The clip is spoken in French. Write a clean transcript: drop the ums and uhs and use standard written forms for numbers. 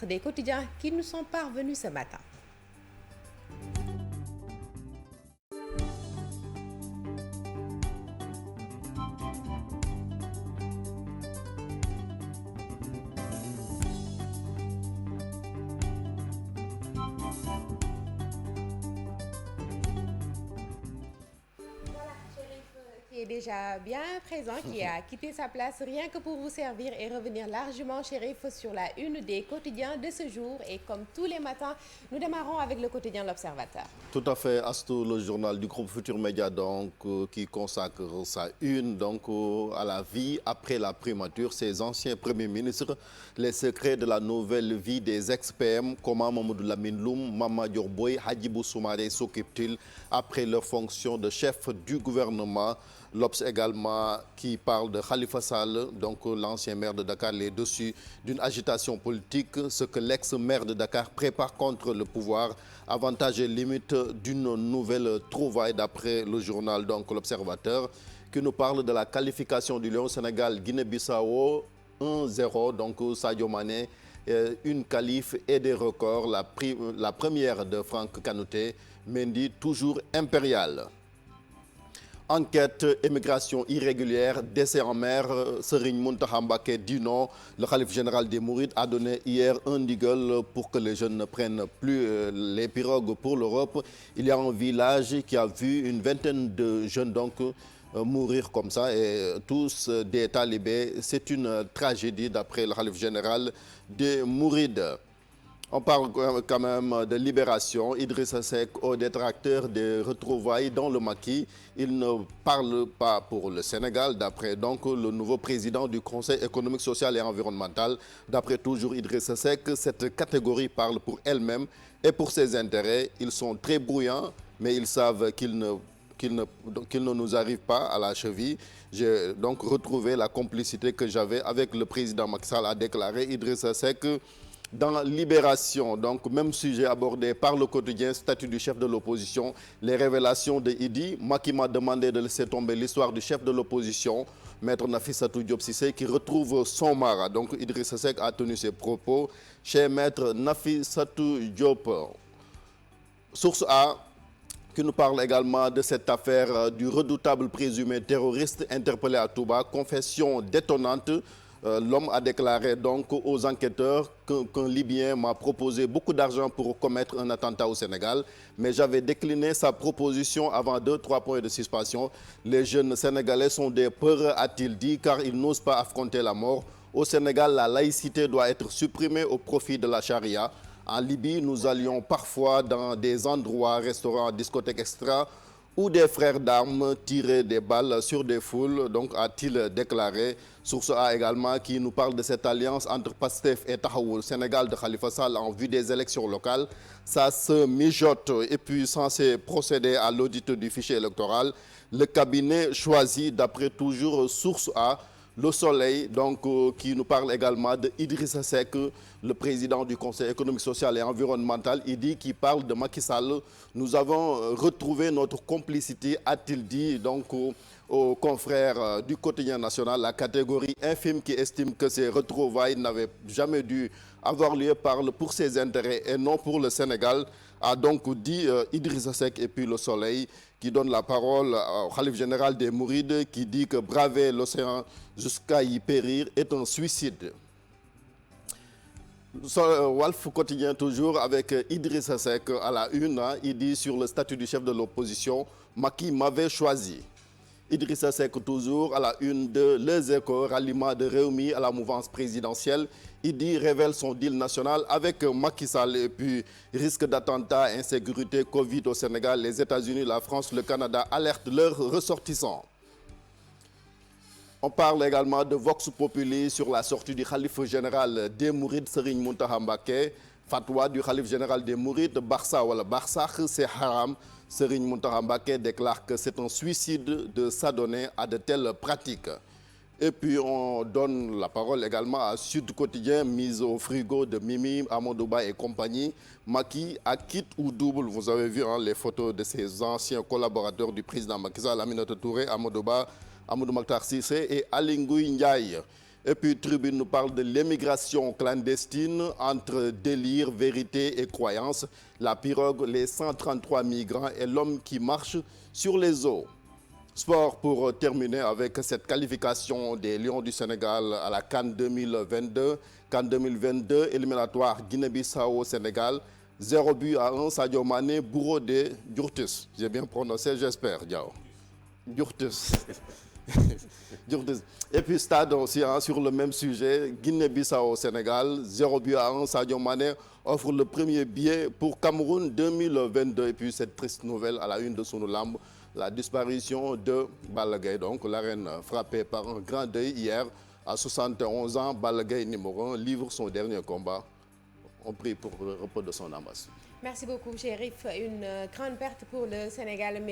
titres des quotidiens qui nous sont parvenus ce matin. Qui est déjà bien présent, qui a quitté sa place rien que pour vous servir et revenir largement, Chérif, sur la une des quotidiens de ce jour. Et comme tous les matins, nous démarrons avec le quotidien L'Observateur. Tout à fait, Astou, le journal du groupe Futur Média, donc, qui consacre sa une donc, à la vie après la primature. Ces anciens premiers ministres, les secrets de la nouvelle vie des ex-PM, comment Mamadou Lamine Loum, Mama Dior Boye, Hadjibou Soumaré s'occupent-ils après leur fonction de chef du gouvernement? L'Obs également qui parle de Khalifa Sall, donc l'ancien maire de Dakar, les dessus d'une agitation politique, ce que l'ex-maire de Dakar prépare contre le pouvoir, avantages et limites d'une nouvelle trouvaille d'après le journal donc L'Observateur, qui nous parle de la qualification du Lion Sénégal Guinée-Bissau 1-0, donc Sadio Mané, une qualif et des records, la première de Franck Kanouté, Mendy toujours impérial. Enquête, immigration irrégulière, décès en mer, Serigne Mountakha Mbacké dit non. Le khalife général des Mourides a donné hier un ndigal pour que les jeunes ne prennent plus les pirogues pour l'Europe. Il y a un village qui a vu une vingtaine de jeunes donc mourir comme ça et tous des talibés. C'est une tragédie d'après le khalife général des Mourides. On parle quand même de libération. Idrissa Seck, au détracteur des retrouvailles dans le maquis. Il ne parle pas pour le Sénégal, d'après donc le nouveau président du Conseil économique, social et environnemental. D'après toujours Idrissa Seck, cette catégorie parle pour elle-même et pour ses intérêts. Ils sont très bruyants, mais ils savent qu'ils ne nous arrive pas à la cheville. J'ai donc retrouvé la complicité que j'avais avec le président Macky Sall, a déclaré Idrissa Seck. Dans Libération, donc même sujet abordé par le quotidien, statut du chef de l'opposition, les révélations de Idi. Macky m'a demandé de laisser tomber l'histoire du chef de l'opposition, Maître Nafissatou Diop Cissé, qui retrouve son mara. Donc Idrissa Seck a tenu ses propos chez Maître Nafissatou Diop. Source A, qui nous parle également de cette affaire du redoutable présumé terroriste interpellé à Touba. Confession détonnante. L'homme a déclaré donc aux enquêteurs qu'un Libyen m'a proposé beaucoup d'argent pour commettre un attentat au Sénégal, mais j'avais décliné sa proposition avant 2-3 points de suspension. Les jeunes Sénégalais sont des peureux, a-t-il dit, car ils n'osent pas affronter la mort. Au Sénégal, la laïcité doit être supprimée au profit de la charia. En Libye, nous allions parfois dans des endroits, restaurants, discothèques, etc., où des frères d'armes tiraient des balles sur des foules, donc a-t-il déclaré. Source A également qui nous parle de cette alliance entre Pastef et Taxawu Sénégal de Khalifa Sall en vue des élections locales. Ça se mijote et puis censé procéder à l'audit du fichier électoral. Le cabinet choisi d'après toujours Source A. Le Soleil, donc, qui nous parle également de Idrissa Seck, le président du Conseil économique, social et environnemental. Il dit qu'il parle de Macky Sall. Nous avons retrouvé notre complicité, a-t-il dit, donc, aux confrères du quotidien national, la catégorie infime qui estime que ces retrouvailles n'avaient jamais dû avoir lieu pour ses intérêts et non pour le Sénégal, a donc dit Idrissa Seck. Et puis le Soleil qui donne la parole au khalife général des Mourides qui dit que braver l'océan jusqu'à y périr est un suicide. Walf Quotidien toujours avec Idrissa Seck à la une, il dit sur le statut du chef de l'opposition, Macky m'avait choisi. Idrissa Seck toujours à la une de Les Échos, ralliement de Rewmi à la mouvance présidentielle. Idi révèle son deal national avec Macky Sall et puis risque d'attentat, insécurité, Covid au Sénégal, les États-Unis, la France, le Canada alertent leurs ressortissants. On parle également de Vox Populi sur la sortie du khalife général des Mourides, Serigne Mountakha Mbacké. Fatwa du khalife général des Mourides, Barça wala Barsakh, c'est haram. Serigne Mountakha Mbacké déclare que c'est un suicide de s'adonner à de telles pratiques. Et puis on donne la parole également à Sud Quotidien, mise au frigo de Mimi, Amadouba et compagnie. Macky à quitte ou double. Vous avez vu les photos de ses anciens collaborateurs du président Macky Sall, Aminata Touré, Amadouba, Amadou Makhtar Cissé et Aly Ngouille Ndiaye. Et puis Tribune nous parle de l'émigration clandestine entre délire, vérité et croyance. La pirogue, les 133 migrants et l'homme qui marche sur les eaux. Sport pour terminer avec cette qualification des Lions du Sénégal à la CAN 2022. CAN 2022, éliminatoire Guinée-Bissau au Sénégal. 0-1, Sadio Mané, bourreau de Djurtis. J'ai bien prononcé, j'espère, Diao. Djurtis. Djurtis. Et puis stade aussi, sur le même sujet, Guinée-Bissau au Sénégal, 0-1, Sadio Mané offre le premier billet pour Cameroun 2022. Et puis cette triste nouvelle à la une de Sunu Lamb, la disparition de Balla Gaye, donc la reine frappée par un grand deuil hier à 71 ans. Balla Gaye numéro 1 livre son dernier combat. On prie pour le repos de son âme. Merci beaucoup, Chérif. Une grande perte pour le Sénégal.